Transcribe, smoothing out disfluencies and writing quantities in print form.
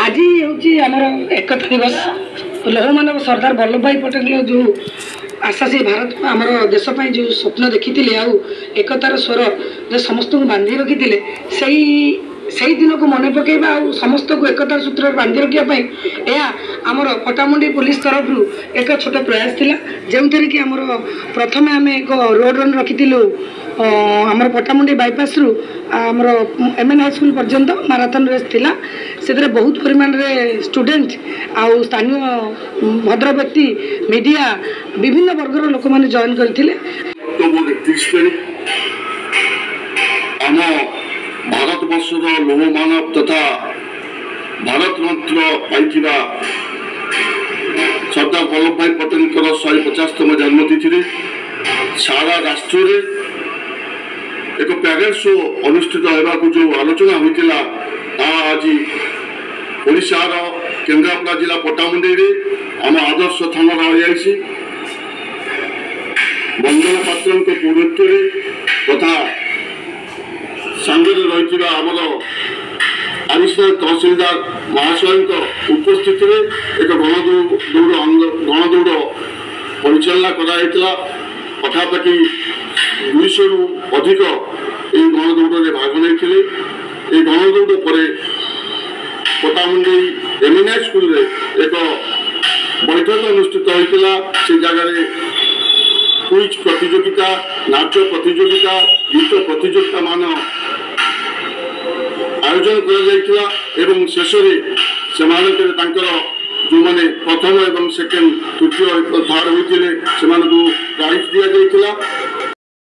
आज हूँ आमर एकता दिवस लौह मानव सरदार वल्लभ भाई पटेल जो आशा से भारत आमर देशपाई जो स्वप्न देखी एकतार स्वर जो समस्त को बांधि रखी से दिन को मन पकेबा आ समस्त को एकतार सूत्र बांधि रखापी यह आमर पटामुंडी पुलिस तरफ एक छोट प्रयास थिला जो थे कि आमर प्रथम आम एक रोड रन रखी आमर पटामुंडी बाईपास रु आमर एमएन हाई स्कूल पर्यंत माराथन रेस थिला से बहुत परिमाण रे स्टूडेंट आउ स्थानीय भद्र व्यक्ति मीडिया विभिन्न वर्गर लोक मैंने जॉइन करथिले। भारत वर्षर लौह मानव तथा भारत रत्न पाइथिबा सरदार वल्लभ भाई पटेल 150तम जन्मतिथि सारा राष्ट्र एक प्यारेड शो अनुष्ठित होगा जो आलोचना होता आज ओडिशार केन्द्रापड़ा जिला पटामुंडी आम आदर्श थाना रही बंदना पात्र पौरत्व तथा सांगे रही आमर आडिशनल तहसिलदार महाशय उपस्थित एक गणदौड़ परिचालना कराइला पखापाखि 200 रु अधिक ये गणदौड़ भाग नहीं गणदौड़ पर पटामुंडी एमएन हाई स्कूल एक बैठक अनुष्ठित होता से जगह क्विज प्रतियोगिता नाच प्रतियोगिता गीत प्रतियोगिता मान आयोजन कर शेष जो मैंने प्रथम एवं सेकेंड तृतीय थर्ड होते प्राइज दि जाता